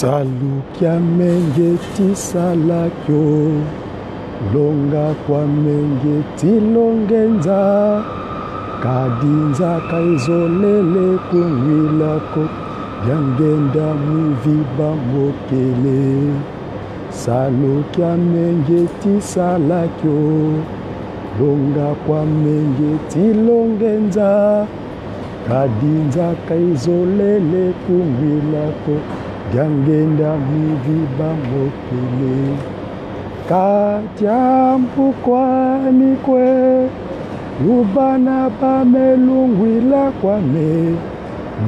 Salukia mengeti salakyo, longa kwa mengeti longenza, kadinza kaizolele kumwilako, yangenda mwiviba mokele. Salukia mengeti salakyo, longa kwa mengeti longenza, kadinza kaizolele kumwilako, yangenda mwiviba mokele. Katyampu kwani kwe, lubana pamelungwila kwame,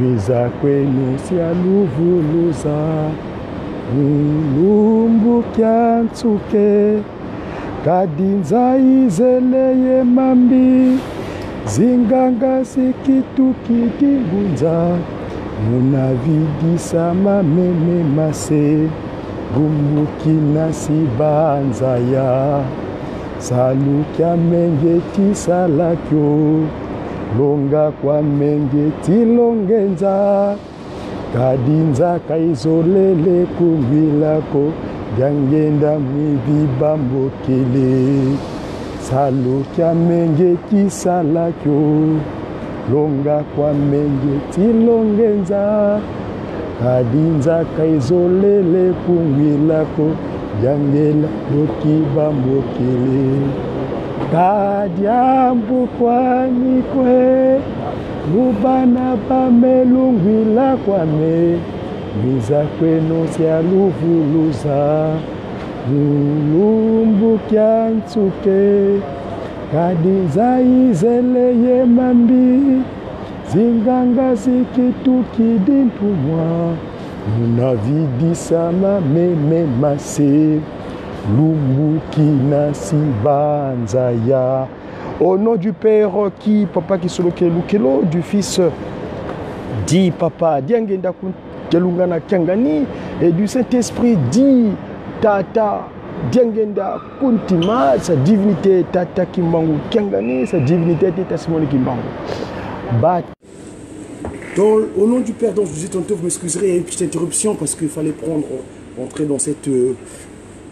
mwiza kwenu sialuvuluza, ulumbu kyantsuke, kadinza izeleye mambi, zinganga sikitu kidingunza, munavidisa mameme mase, gumbukina sibanzaya. Salukia mengeti salakyo, longa kwa mengeti longenza, kadinza kaizolele kumbilako, yangenda mwiviba mbokele. Salukia mengeti salakyo, longa kwa mengeti longenza, kadinza kaizolele kumbilako, yangela yokiba mokele. Kadyambu kwani kwe, lubana pamelungwila kwame, mwiza kwenu sialuvuluza, ulumbu kyantsuke, kadinza izeleye mambi, zinganga zikitu kidintumwa, munavidisa mameme mase, lumukina sibanzaya. Au nom du Père qui, Papa Kisolo Kelukelo, du Fils dit Papa Diangenda Kelungana Kangani, et du Saint-Esprit dit Tata Diangenda Kuntima, sa divinité Tata Kimbangu Kangani, sa divinité Tata Simone Kimbangu. Au nom du Père, donc je vous dis tantôt, vous m'excuserez, il y a une petite interruption parce qu'il fallait entrer dans cette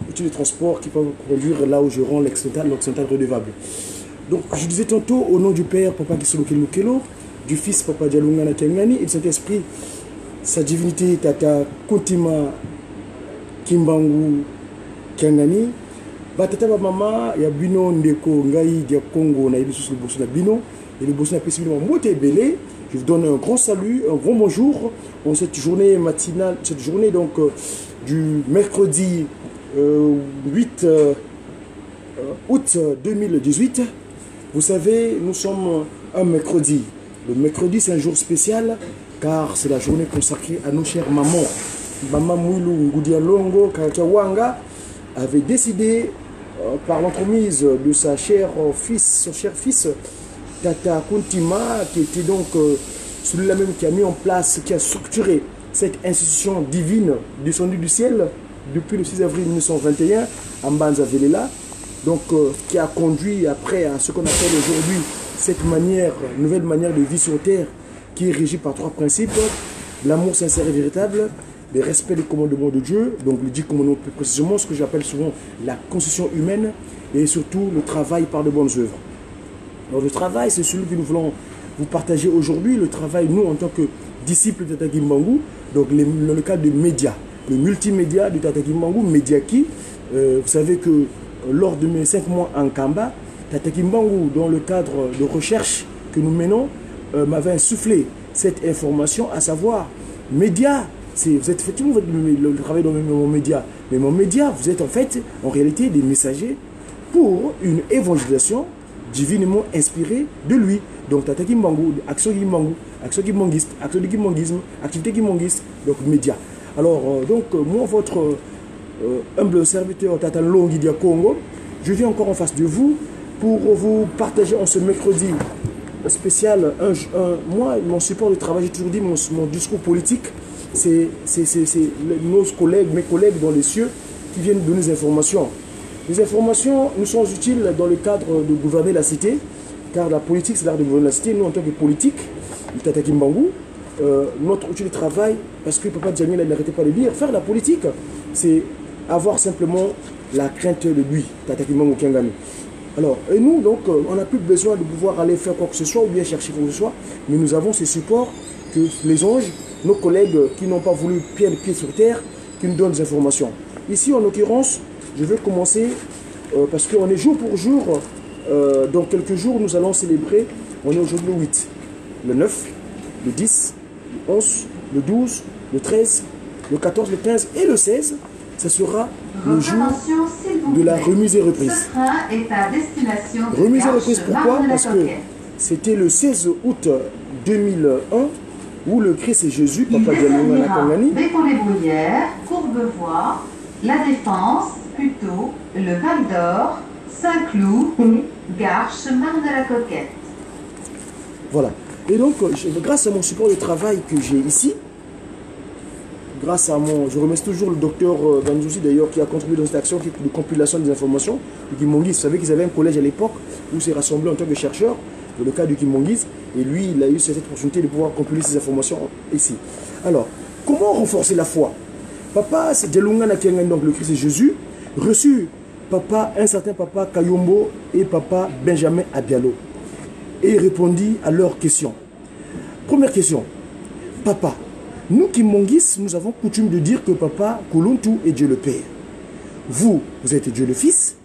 outil de transport qui peut vous conduire là où je rends l'occidental redevable. Donc je disais tantôt, au nom du Père, Papa Kisolo Kelukelo, du Fils, Papa Dialungana Kengani, et du Saint-Esprit, sa divinité Tata Kuntima Kimbangu Kengani, Batata Mama, il y a Bino Ndeko Ngai Dia Congo, na Ibisus le Bosso na Bino, et le Bosso na Pessibilement Moté Belé. Je vous donne un grand salut, un grand bonjour en cette journée matinale, cette journée donc du mercredi 8 août 2018. Vous savez, nous sommes un mercredi. Le mercredi, c'est un jour spécial car c'est la journée consacrée à nos chères mamans. Maman Mouilou Ngoudialongo Kakawanga avait décidé, par l'entremise de sa chère fils, son cher fils, Tata Kuntima, qui était donc celui-là même qui a mis en place, qui a structuré cette institution divine descendue du ciel depuis le 6 avril 1921 à Mbanza Velela, donc qui a conduit après à ce qu'on appelle aujourd'hui cette nouvelle manière de vie sur terre qui est régie par trois principes: l'amour sincère et véritable, le respect des commandements de Dieu, donc les 10 commandements plus précisément, ce que j'appelle souvent la constitution humaine, et surtout le travail par de bonnes œuvres. Alors le travail, c'est celui que nous voulons vous partager aujourd'hui, le travail, nous, en tant que disciples de Tata Kimbangu, donc dans le cadre de médias, le multimédia de Tata Kimbangu, Mediaki. Vous savez que lors de mes 5 mois en Kamba, Tata Kimbangu, dans le cadre de recherche que nous menons, m'avait insufflé cette information, à savoir, médias, vous êtes effectivement le travail dans mon média, mais mon média, vous êtes en fait, en réalité, des messagers pour une évangélisation divinement inspiré de lui. Donc Tata Kimbangu, action Kimbangu, action kimbanguiste, action de kimbanguisme, activité kimbanguiste, donc média. Alors moi, votre humble serviteur Tata Longi Dia Congo, je viens encore en face de vous pour vous partager en ce mercredi spécial. Moi, mon support de travail, j'ai toujours dit, mon discours politique, c'est nos collègues, mes collègues dans les cieux qui viennent donner des informations. Les informations nous sont utiles dans le cadre de gouverner la cité, car la politique, c'est l'art de gouverner la cité. Nous, en tant que politique, Tata Kimbangu, notre outil de travail, parce que Papa Djamil n'arrêtait pas de dire, faire la politique, c'est avoir simplement la crainte de lui, Tatakimang ou Kengami. Alors, et nous, donc, on n'a plus besoin de pouvoir aller faire quoi que ce soit ou bien chercher quoi que ce soit, mais nous avons ces supports que les anges, nos collègues qui n'ont pas voulu le pied sur terre, qui nous donnent des informations. Ici, en l'occurrence, je vais commencer, parce qu'on est jour pour jour, dans quelques jours, nous allons célébrer, on est aujourd'hui le 8, le 9, le 10, le 11, le 12, le 13, le 14, le 15 et le 16, ce sera le jour de la remise et reprise. Ce train est à destination de remise et reprise, pourquoi? Parce que c'était le 16 août 2001 où le Christ et Jésus, Papa Dialonga Nakangani, Béton-les-Bruyères, Courbevoie, La Défense, Puteaux, le Val d'Or, Saint-Cloud, Garches, Marne-la-Coquette. Voilà. Et donc, grâce à mon support de travail que j'ai ici, grâce à mon... Je remercie toujours le docteur Ganzouzi d'ailleurs qui a contribué dans cette action de compilation des informations du Kimongis. Vous savez qu'ils avaient un collège à l'époque où s'est rassemblé en tant que chercheur, dans le cas du Kimongis, et lui, il a eu cette opportunité de pouvoir compiler ces informations ici. Alors, comment renforcer la foi? Papa, c'est Djelunga Nakiangan, donc le Christ et Jésus, reçu papa, un certain papa Kayombo et papa Benjamin Abialo. Et répondit à leurs questions. Première question, papa, nous Kimongis, nous avons coutume de dire que papa Kuluntu est Dieu le Père. Vous êtes Dieu le Fils,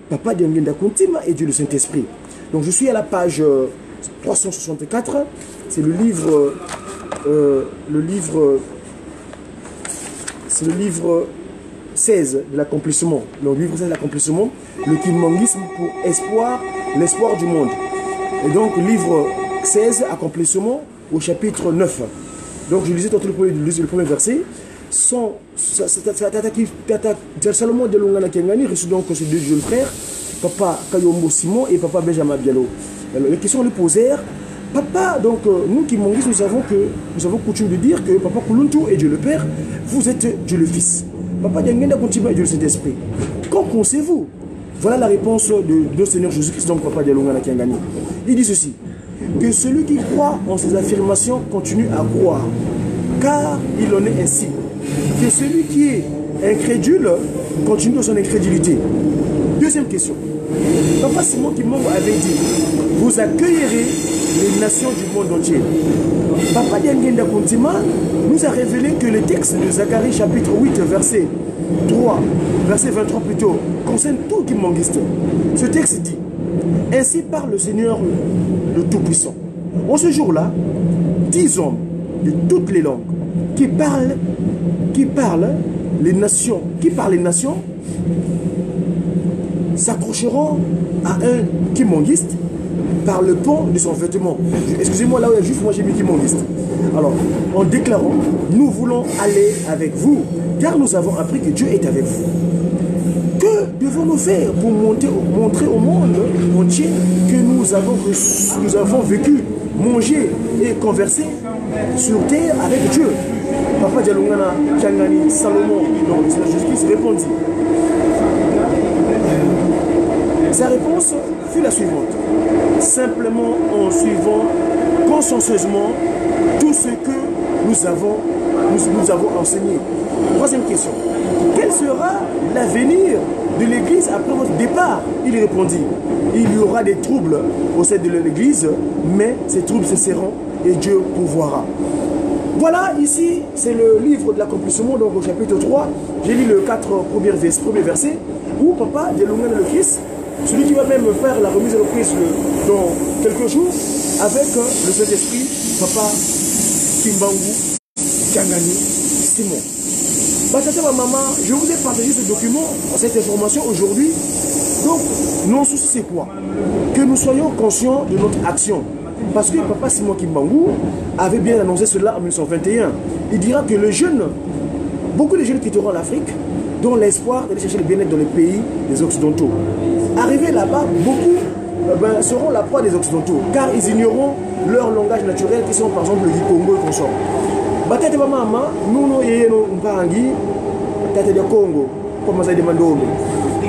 papa Diangenda Kuntima est Dieu le Saint-Esprit. Donc je suis à la page 364, c'est le livre 16 de l'accomplissement. Le livre 16 de l'accomplissement, le Kimongisme pour espoir, l'espoir du monde. Et donc livre 16, accomplissement, au chapitre 9. Donc je lisais tout le premier verset. Salomon de Longana Kengani reçut donc ces deux jeunes frères, papa Kayombo Simon et papa Benjamin Bialo. Alors les questions lui posèrent. Papa, donc nous qui Mongis, nous avons coutume de dire que papa Kuluntu est Dieu le Père, vous êtes Dieu le Fils. Papa Diangenda Kuntima est Dieu le Saint-Esprit. Qu'en pensez-vous? Voilà la réponse de Seigneur Jésus-Christ, donc papa Dialongana Kengani. Il dit ceci, que celui qui croit en ses affirmations continue à croire, car il en est ainsi. Que celui qui est incrédule continue dans son incrédulité. Deuxième question. Papa Simon Kimongo avait dit, vous accueillerez les nations du monde entier. Papa Diangenda Kuntima nous a révélé que le texte de Zacharie chapitre 8 verset 3, verset 23 plutôt, concerne tout Kimongiste. Ce texte dit, ainsi parle le Seigneur le Tout-Puissant. En ce jour-là, 10 hommes de toutes les langues qui parlent les nations s'accrocheront à un kimongiste par le pont de son vêtement. Excusez-moi, là où il y a juste, moi j'ai mis kimongiste. Alors, en déclarant, nous voulons aller avec vous, car nous avons appris que Dieu est avec vous. Que devons-nous faire pour montrer au monde entier que nous avons vécu, mangé et conversé sur terre avec Dieu? Papa Dialongana Kangani Salomon, donc Jésus-Christ répondit. Sa réponse fut la suivante. Simplement en suivant consciencieusement tout ce que nous avons enseigné. Troisième question. Quel sera l'avenir de l'Église après votre départ? Il répondit. Il y aura des troubles au sein de l'Église, mais ces troubles cesseront et Dieu pourvoira. Voilà, ici, c'est le livre de l'accomplissement, donc au chapitre 3. J'ai lu le 4 premier verset, où papa Dialongana le Christ, celui qui va même faire la remise et reprise dans quelques jours, avec le Saint-Esprit, papa Kimbangu Kangani Simon. Tata, maman, je vous ai partagé ce document, cette information aujourd'hui. Donc, nos soucis, c'est quoi? Que nous soyons conscients de notre action. Parce que papa Simon Kimbangu avait bien annoncé cela en 1921. Il dira que les jeunes, beaucoup de jeunes quitteront l'Afrique, dont l'espoir d'aller chercher le bien-être dans les pays des Occidentaux. Arrivés là-bas, beaucoup seront la proie des Occidentaux, car ils ignoreront leur langage naturel, qui sont par exemple le Congo et consorts. Batete mama, nous no yeno mpangi, tete de Congo, comme ça demande.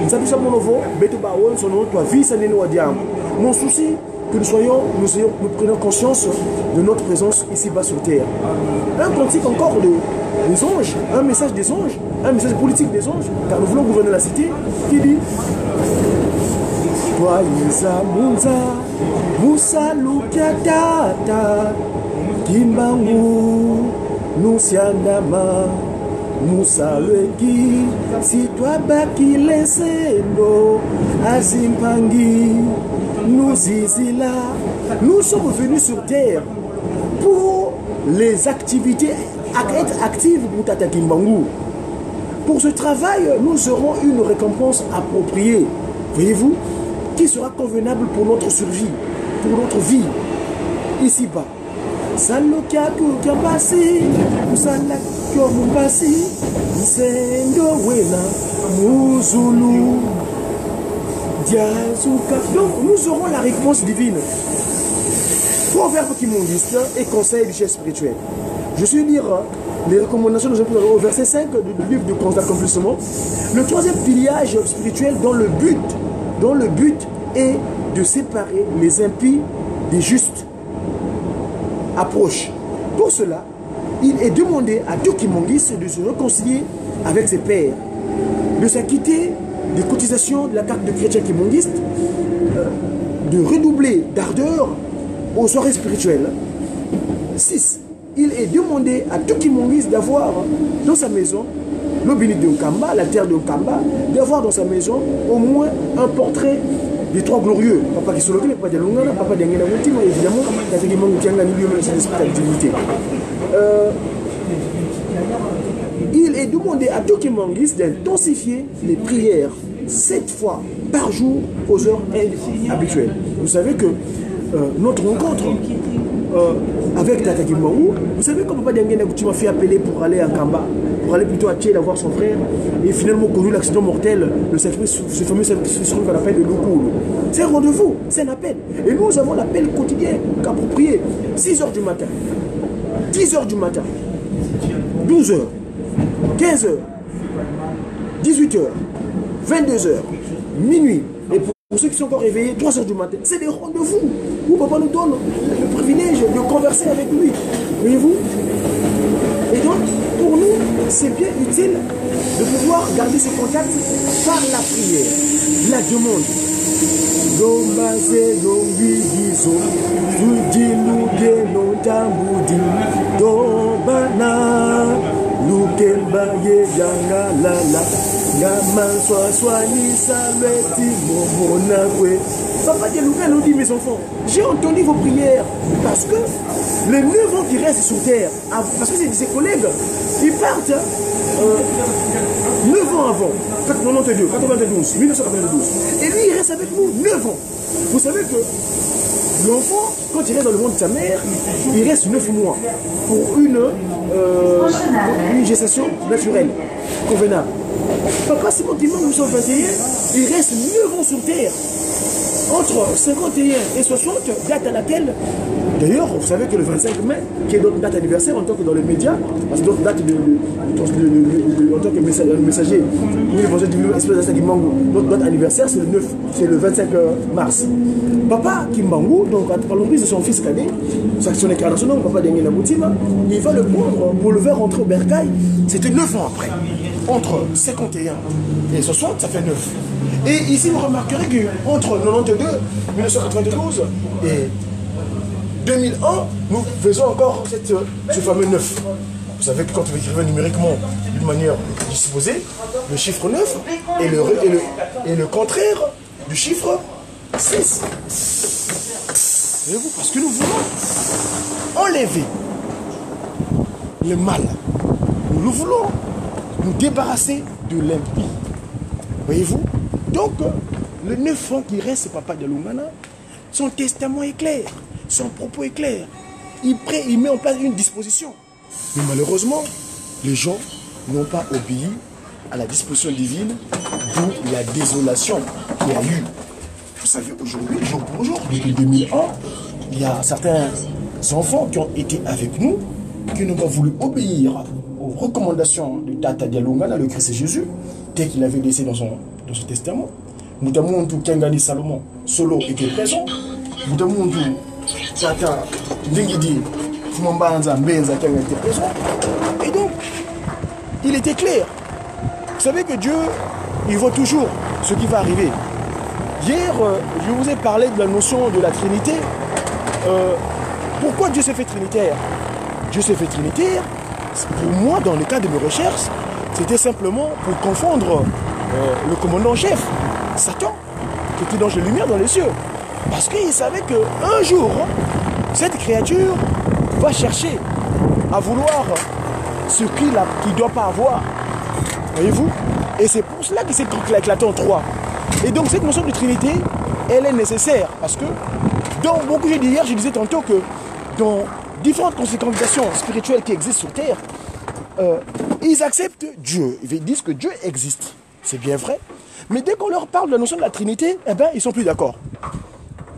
Ça tout ça mon nouveau, beto ba won sono toi vie ça neno wadiam. Mon souci que nous prenons conscience de notre présence ici-bas sur terre. Un cantique encore des anges, un message des anges, un message politique des anges, car nous voulons gouverner la cité, qui dit Toi Isa Munza, Musa Lukiatata, Kimbangu, Nusiandama, Musa Leki, si toi baki lesendo, Azimpangi, nous zizila. Nous sommes venus sur terre pour les activités, être actifs pour Tata Kimbangu. Pour ce travail, nous aurons une récompense appropriée, voyez-vous, qui sera convenable pour notre survie, pour notre vie, ici-bas. Salokia Kukabasi, Salakyo Mubasi, Sendo Wena, Muzulu, Diazuka. Donc nous aurons la réponse divine. Proverbe kimondiste et conseil du chef spirituel. Je suis lire les recommandations de Jean-Paul au verset 5 du livre du constat d'accomplissement. Le troisième piliage spirituel dont le but est de séparer les impies des justes approche. Pour cela, il est demandé à tout Kimongis de se réconcilier avec ses pairs, de s'acquitter des cotisations de la carte de chrétien kimongiste, de redoubler d'ardeur aux soirées spirituelles. 6. Il est demandé à tout Kimongis d'avoir dans sa maison, l'obélit de Okamba, la terre de Okamba, d'avoir dans sa maison au moins un portrait des trois glorieux. Papa qui sont locaux, Papa de Lungana, Papa de Ngena Moutima, évidemment, il est demandé à tout Kimongis d'intensifier les prières 7 fois par jour aux heures habituelles. Vous savez que notre rencontre avec Tata Kimbangu, vous savez comment Papa Dengena Moutima fait appeler pour aller à Kamba, pour aller plutôt à Tchèle voir son frère, et finalement connu l'accident mortel, ce fameux qu'on appelle le Lukulu. C'est un rendez-vous, c'est un appel. Et nous avons l'appel quotidien, approprié. 6 h du matin, 10 h du matin, 12 h, 15 h, 18 h, 22 h, minuit. Et pour ceux qui sont encore réveillés, 3 h du matin. C'est des rendez-vous où Papa nous donne le privilège de converser avec lui. Voyez-vous? Et donc, pour nous, c'est bien utile de pouvoir garder ce contact par la prière, la demande. Papa Dialouka nous dit, mes enfants, j'ai entendu vos prières parce que les 9 ans qui restent sur terre, parce que c'est ses collègues, ils partent 9 ans avant, 1992. Et lui, il reste avec nous 9 ans. Vous savez que l'enfant, quand il reste dans le monde de sa mère, il reste 9 mois pour une gestation naturelle, convenable. Papa Simon Kimbangu, 1921, il reste 9 ans sur terre. Entre 51 et 60, date à laquelle, d'ailleurs, vous savez que le 25 mai, qui est notre date anniversaire en tant que dans les médias, parce que notre date en tant que messager, notre date anniversaire, c'est le 25 mars. Papa Kimbangu, donc par l'emprise de son fils cadet, son incarnation, Papa Dengena Moutima, il va le prendre pour le faire rentrer au bercail. C'était 9 ans après. Entre 51 et 60, ça fait 9. Et ici, vous remarquerez qu'entre 92, 1992 et 2001, nous faisons encore ce fameux 9. Vous savez que quand vous écrivez numériquement d'une manière disposée, le chiffre 9 est le contraire du chiffre 6. Voyez-vous, parce que nous voulons enlever le mal. Nous voulons nous débarrasser de l'impie. Voyez-vous? Donc, le 9 ans qui reste, Papa de Lungana, son testament est clair, son propos est clair. Il met en place une disposition. Mais malheureusement, les gens n'ont pas obéi à la disposition divine, d'où la désolation qu'il y a eu. Vous savez, aujourd'hui, jour pour jour, depuis 2001, il y a certains enfants qui ont été avec nous, qui n'ont pas voulu obéir aux recommandations de Tata Dialungana, le Christ Jésus, tel qu'il avait laissé dans son testament. Notamment, tout Kengani Salomon, Solo était présent. Et donc, il était clair. Vous savez que Dieu, il voit toujours ce qui va arriver. Hier, je vous ai parlé de la notion de la Trinité. Pourquoi Dieu s'est fait trinitaire? Dieu s'est fait trinitaire, pour moi, dans le cadre de mes recherches, c'était simplement pour confondre le commandant en chef, Satan, qui était d'ange de lumière dans les cieux. Parce qu'il savait qu'un jour, cette créature va chercher à vouloir ce qu'il ne doit pas avoir. Voyez-vous? Et c'est pour cela qu'il s'est éclaté en trois. Et donc cette notion de Trinité, elle est nécessaire. Parce que, dans beaucoup, j'ai dit hier, je disais tantôt que dans différentes conséquences spirituelles qui existent sur Terre, ils acceptent Dieu. Ils disent que Dieu existe. C'est bien vrai. Mais dès qu'on leur parle de la notion de la Trinité, eh ben, ils ne sont plus d'accord.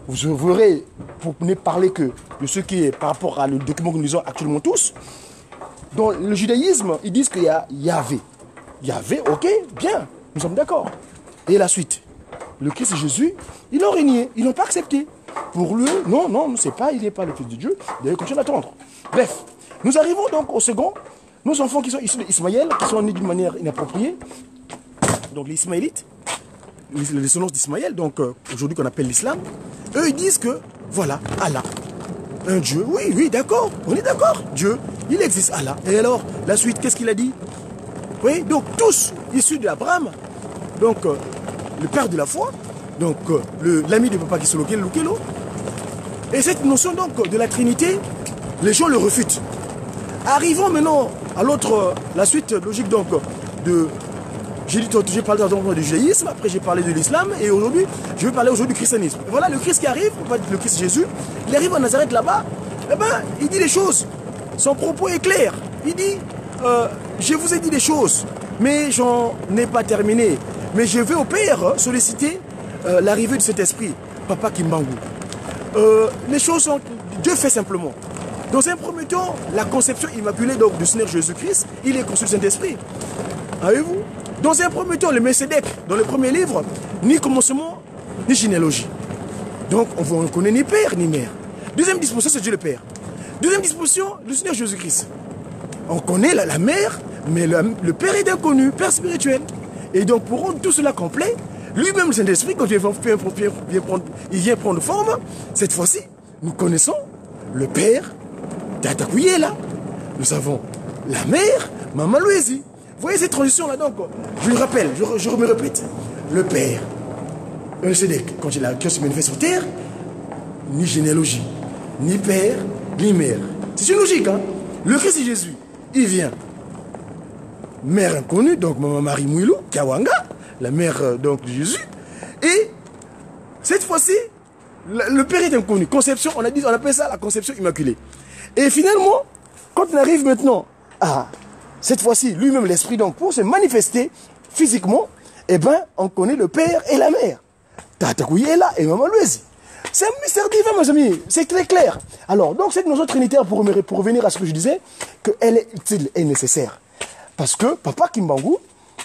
Vous verrez, pour ne parler que de ce qui est par rapport à le document que nous lisons actuellement tous, dans le judaïsme, ils disent qu'il y a Yahvé. Yahvé, ok, bien, nous sommes d'accord. Et la suite, le Christ Jésus, ils l'ont régné, ils n'ont pas accepté. Pour lui, non, c'est pas, il n'est pas le Fils de Dieu, il doit continuer d'attendre. Bref, nous arrivons donc au second, nos enfants qui sont issus d'Ismaël, qui sont nés d'une manière inappropriée, donc les Ismaélites, les descendants d'Ismaël, donc aujourd'hui qu'on appelle l'islam, eux ils disent que, voilà, Allah, un Dieu, oui, d'accord, on est d'accord, Dieu, il existe, Allah. Et alors, la suite, qu'est-ce qu'il a dit? Oui, donc tous issus d'Abraham, donc le père de la foi, donc l'ami de papa qui se loquait, Lukelo. Et cette notion donc de la Trinité, les gens le refutent. Arrivons maintenant à l'autre, la suite logique donc de... J'ai parlé du judaïsme, après j'ai parlé de l'islam, et aujourd'hui, je vais parler aujourd'hui du christianisme. Et voilà le Christ qui arrive, le Christ Jésus, il arrive à Nazareth là-bas, eh ben, il dit les choses. Son propos est clair. Il dit, je vous ai dit des choses, mais j'en ai pas terminé. Mais je vais au Père solliciter l'arrivée de cet esprit, Papa Kimbangu. Les choses sont... Dieu fait simplement. Dans un premier temps, la conception immaculée donc, du Seigneur Jésus-Christ, il est conçu du Saint-Esprit. Avez-vous? Dans un premier temps, le Melchizedek, dans le premier livre, ni commencement, ni généalogie. Donc, on ne connaît ni père, ni mère. Deuxième disposition, c'est Dieu le Père. Deuxième disposition, le Seigneur Jésus-Christ. On connaît la mère, mais le Père est inconnu, Père spirituel. Et donc, pour rendre tout cela complet, lui-même, le Saint-Esprit, quand il vient prendre forme, cette fois-ci, nous connaissons le Père d'Atakuye là. Nous avons la mère, Maman Louisie. Vous voyez cette transition-là, donc, je le rappelle, je me répète. Le Père, le Sédèque, quand il se manifeste sur terre, ni généalogie, ni père, ni mère. C'est une logique, hein. Le Christ Jésus, il vient. Mère inconnue, donc Maman Marie Mouilou, Kawanga, la mère donc de Jésus. Et cette fois-ci, le Père est inconnu. Conception, on appelle ça la conception immaculée. Et finalement, quand on arrive maintenant à cette fois-ci, lui-même l'esprit, donc pour se manifester physiquement, eh ben, on connaît le Père et la mère. Tatakuye est là et Maman Louisie. C'est un mystère divin, mes amis. C'est très clair. Alors, donc, cette notion trinitaire, pour revenir à ce que je disais, qu'elle est utile et nécessaire. Parce que Papa Kimbangu,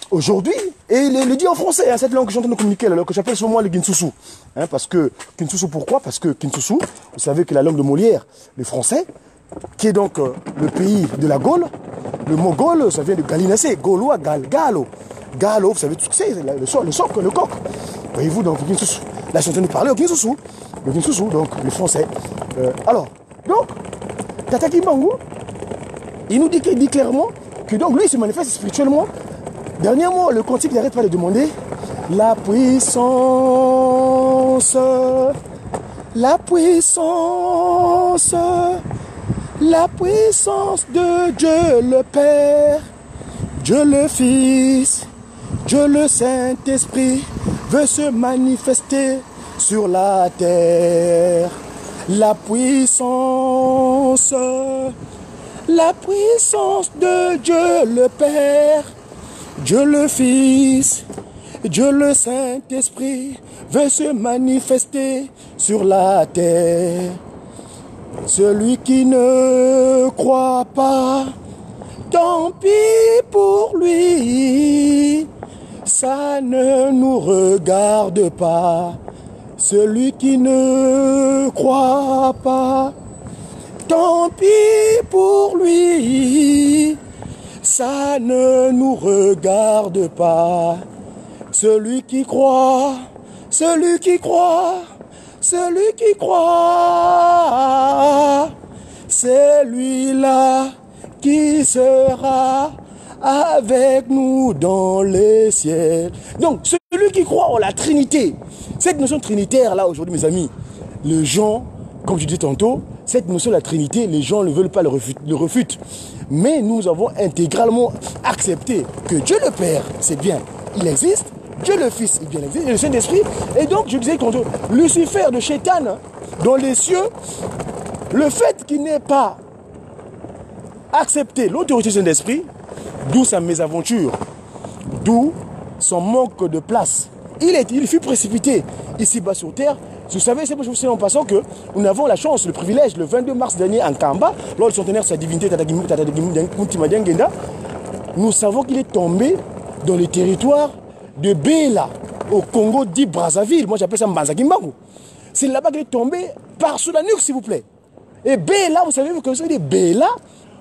aujourd'hui, et il le dit en français, hein, cette langue que j'entends communiquer, la langue que j'appelle souvent le Kinsusu. Hein, parce que, Kinsusu, pourquoi? Parce que Kinsusu, vous savez que la langue de Molière, le français, qui est donc le pays de la Gaule, le mot Gaule, ça vient de Galinacé, Gaulois, Galo. Galo, vous savez tout ce que c'est, le socle, le coq. Voyez-vous, donc, le Kinsusu. Là, je suis en train de parler au Kinsusu. Le Kinsusu, donc, le français. Alors, donc, Tata Kimbangu, il nous dit clairement que donc lui il se manifeste spirituellement. Dernièrement, le cantique n'arrête pas de demander la puissance, la puissance, la puissance de Dieu le Père, Dieu le Fils, Dieu le Saint-Esprit veut se manifester sur la terre. La puissance de Dieu le Père, Dieu le Fils, Dieu le Saint-Esprit veut se manifester sur la terre. Celui qui ne croit pas, tant pis pour lui, ça ne nous regarde pas. celui qui ne croit pas, tant pis pour lui, ça ne nous regarde pas. Celui qui croit, celui qui croit, celui qui croit, c'est lui-là qui sera avec nous dans les ciels. Donc, celui qui croit en la Trinité, cette notion trinitaire-là, aujourd'hui, mes amis, les gens, comme je disais tantôt, cette notion de la Trinité, les gens ne veulent pas le refutent. Mais nous avons intégralement accepté que Dieu le Père, c'est bien, il existe, Dieu le Fils, il bien existe, et le Saint-Esprit. Et donc, je disais tantôt, Lucifer de Chétan, dans les cieux, le fait qu'il n'ait pas accepté l'autorité du Saint-Esprit, d'où sa mésaventure, d'où son manque de place. Il fut précipité ici-bas sur terre. Vous savez, c'est en passant que nous avons la chance, le privilège, le 22 mars dernier en Kamba, lors du centenaire de sa divinité, nous savons qu'il est tombé dans le territoire de Béla, au Congo dit Brazzaville. Moi j'appelle ça Mbanza-Kimbangu. C'est là-bas qu'il est tombé par sous la nuque, s'il vous plaît. Et Béla, vous savez que c'est des Béla,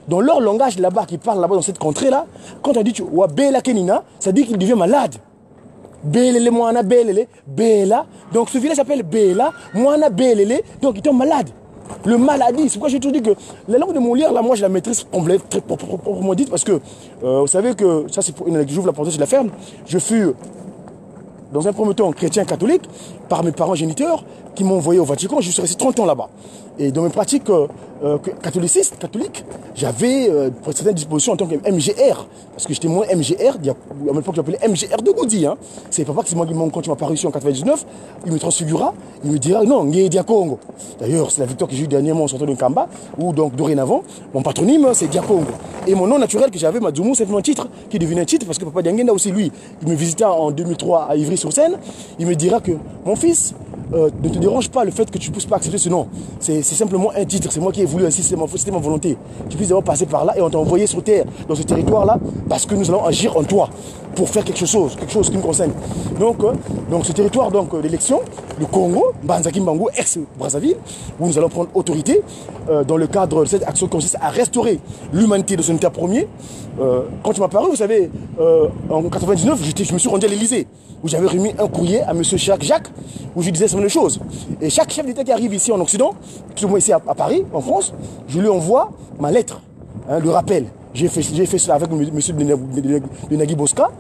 dans leur langage là-bas, qui parle là-bas dans cette contrée-là, quand on dit Wa Béla Kenina, ça dit qu'il devient malade. Bélélé, Moana Bélélé, Béla. Donc ce village s'appelle Béla, Moana Bélélé, donc il tombe malade. Le maladie, c'est pourquoi j'ai toujours dit que la langue de Molière, là, moi je la maîtrise complète, très proprement dite, parce que vous savez que, ça c'est pour une j'ouvre la parenthèse, je la ferme, je fus dans un premier temps chrétien catholique par mes parents géniteurs qui m'ont envoyé au Vatican. Je suis resté 30 ans là-bas. Et dans mes pratiques catholiques, j'avais certaines dispositions en tant que MGR. Parce que j'étais moins MGR, à l'époque j'appelais MGR de Goudi. Hein. C'est papa qui quand tu m'as paru ici en 99, il me transfigura, il me dira non, Dia Congo. D'ailleurs, c'est la victoire que j'ai eue dernièrement en sortant de Kamba, où donc dorénavant, mon patronyme c'est Dia Congo. Et mon nom naturel que j'avais, Madzoumou, c'est mon titre, qui devenait un titre, parce que papa Diangenda aussi, lui, il me visita en 2003 à Ivry-sur-Seine, il me dira que mon fils, ne te dérange pas le fait que tu ne puisses pas accepter ce nom. C'est simplement un titre, c'est moi qui ai voulu ainsi, c'était ma volonté. Tu puisses d'abord passer par là et on t'a envoyé sur terre, dans ce territoire-là, parce que nous allons agir en toi, pour faire quelque chose qui nous concerne. Donc ce territoire d'élection, le Congo, Mbanza-Kimbangu, ex-Brazzaville, où nous allons prendre autorité, dans le cadre de cette action qui consiste à restaurer l'humanité de son état premier. Quand tu m'as paru, vous savez, en 99, je me suis rendu à l'Élysée, où j'avais remis un courrier à M. Jacques, où je disais ce genre de choses. Et chaque chef d'État qui arrive ici en Occident, tout au moins ici à Paris, en France, je lui envoie ma lettre, hein, le rappel. J'ai fait cela avec M. de Nagui Bosca,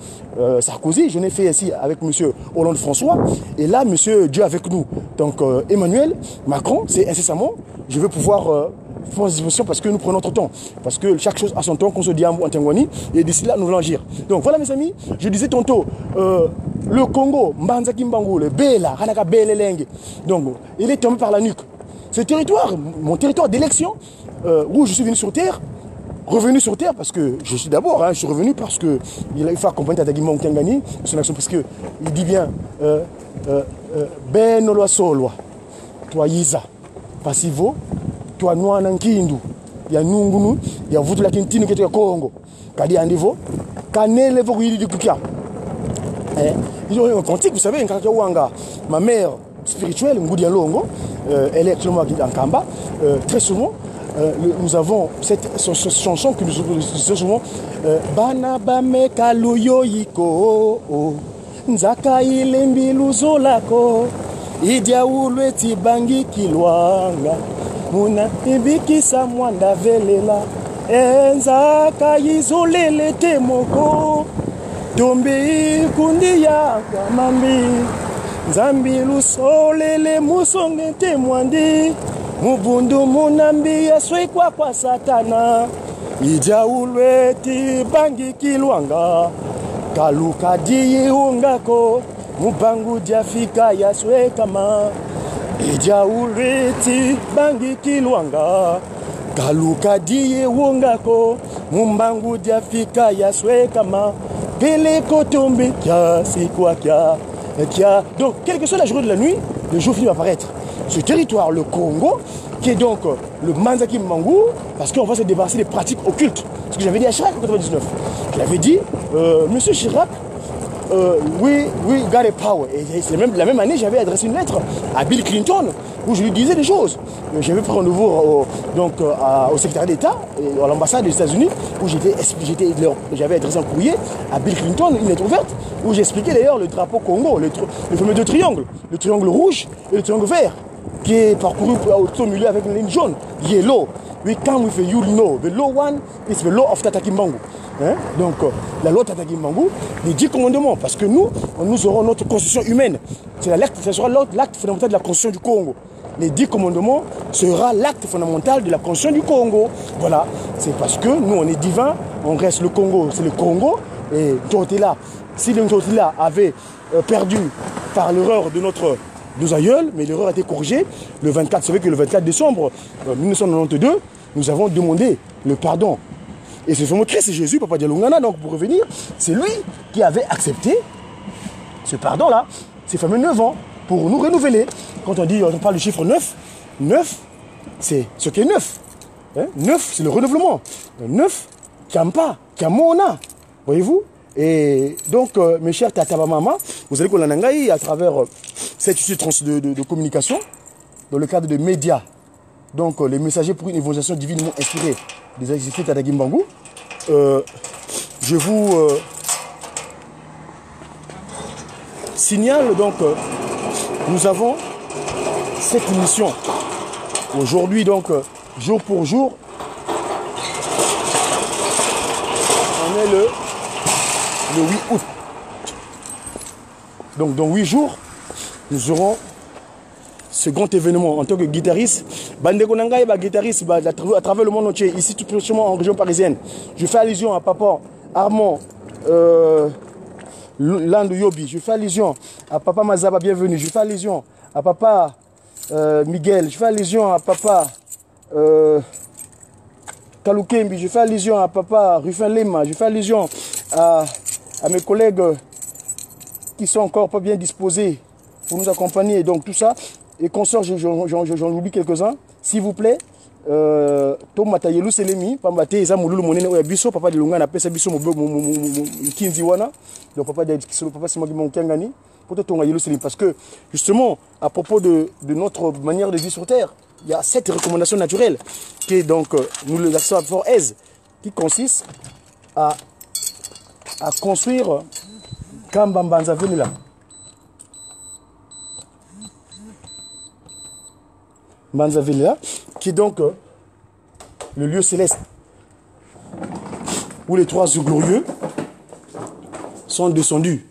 Sarkozy, je l'ai fait ici avec M. Hollande François, et là, M. Dieu avec nous. Donc Emmanuel Macron, c'est incessamment, je veux pouvoir faire des dispositions parce que nous prenons notre temps. Parce que chaque chose a son temps, qu'on se dit en Tangwani, et d'ici là, nous allons agir. Donc voilà mes amis, je disais tantôt, le Congo, Mbanza-Kimbangu, le Béla, Hanaka Béléleng, donc il est tombé par la nuque. Ce territoire, mon territoire d'élection, où je suis venu sur terre, revenu sur terre parce que je suis d'abord, je suis revenu parce que il a fallu accompagner Tadagima Nkangani, son action, parce que il dit bien Ben Olwa Solwa, toi Yiza, Pasivo, toi Noa Nankindu, ya Nungunu, ya Vutu la Kintinu qui est au Congo, Kadi Andivo, Kanele Voguili du Kukia. Ils ont un cantique, vous savez, ma mère spirituelle, Ngoudia Longo, elle est actuellement en Kamba, très souvent. Nous avons cette chanson que nous disons souvent Bana bame kaluyo iko Nzaka ilembi luzolako Idia ulweti bangi kilwanga Muna ibikisa mwanda velela Nzaka izolele temoko Tombi kundi ya kwa mambi Nzambi lusolele musonge temwandi Mubundu munambi yaswe kwa satana Ija ulweti bangi kilwanga Kaluka diyi ungako Mubangu diafika yaswe kama Ija ulweti bangi kilwanga Kaluka diyi ungako Mumbangu diafika yaswe kama Pele kotombe kya sikwa kya. Donc quelle que soit la journée de la nuit, le jour finit par apparaître. Ce territoire, le Congo, qui est donc le Mbanza-Kimbangu, parce qu'on va se débarrasser des pratiques occultes. Ce que j'avais dit à Chirac en 1999. Je l'avais dit, Monsieur Chirac, we got a power. Et c'est la même année, j'avais adressé une lettre à Bill Clinton où je lui disais des choses. J'avais pris rendez-vous au secrétariat d'État, à l'ambassade des États-Unis, où j'avais adressé un courrier à Bill Clinton, une lettre ouverte, où j'expliquais d'ailleurs le drapeau Congo, le fameux deux triangles, le triangle rouge et le triangle vert, qui est parcouru au milieu avec une ligne jaune, yellow. We come with a you know. The law one is the law of Tata Kimbangu. Hein? Donc, la loi Tata Kimbangu, les 10 commandements, parce que nous aurons notre constitution humaine. Ce sera l'acte fondamental de la constitution du Congo. Les 10 commandements sera l'acte fondamental de la constitution du Congo. Voilà, c'est parce que nous, on est divin, on reste le Congo, c'est le Congo. Et Totila, si le Totila avait perdu par l'erreur de nos aïeuls, mais l'erreur a été corrigée le 24, c'est vrai que le 24 décembre 1992, nous avons demandé le pardon. Et ce fameux Christ, c'est Jésus, Papa Dialungana, donc pour revenir, c'est lui qui avait accepté ce pardon-là, ces fameux 9 ans, pour nous renouveler. Quand on parle du chiffre 9, 9, c'est ce qui est neuf. Hein? 9, c'est le renouvellement. 9, Kampa, Kamona, voyez-vous? Et donc, mes chers Tata Mama, vous allez connaître à travers cette institut de communication, dans le cadre de médias, donc les messagers pour une évaluation divinement inspirée des exécutifs Tata Kimbangu, je vous signale donc, nous avons cette émission aujourd'hui, donc jour pour jour, on est le 8 août. Donc dans 8 jours, nous aurons ce grand événement en tant que guitariste. Bandeko Nangai, guitariste à travers le monde entier, ici tout prochainement en région parisienne. Je fais allusion à Papa Armand Lando Yobi. Je fais allusion à Papa Mazaba, bienvenue. Je fais allusion à Papa Miguel. Je fais allusion à Papa Kalukembi. Je fais allusion à Papa Rufin Lema. Je fais allusion à mes collègues qui sont encore pas bien disposés pour nous accompagner. Donc tout ça. Et consorts, j'en oublie quelques-uns. S'il vous plaît, Tom Matayelu Selemi, Pambate, Eza Moulou Monene Oyabiso, Papa de Lunga, Pesa Biso, Kinziwana. Donc Papa c'est moi qui m'en Kangani. Pour Tonga Selemi. Parce que justement, à propos de notre manière de vivre sur Terre, il y a cette recommandation naturelle qui est donc, nous le accès for aise, qui consiste à construire Kambambanza Venula. Manzavilla, qui est donc le lieu céleste où les 3 glorieux sont descendus.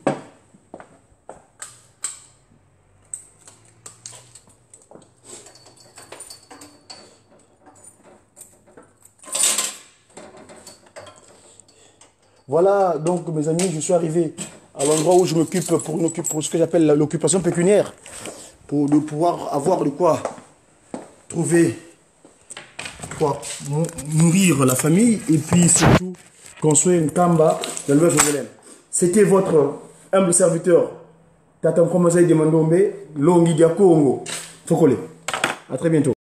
Voilà donc mes amis, je suis arrivé à l'endroit où je m'occupe pour ce que j'appelle l'occupation pécuniaire, pour pouvoir avoir de quoi trouver, quoi nourrir la famille et puis surtout construire une kamba dans le Jérusalem. C'était votre humble serviteur Tata Nkomazaï de Mandombe, Longi Diakongo. Fokole. À très bientôt.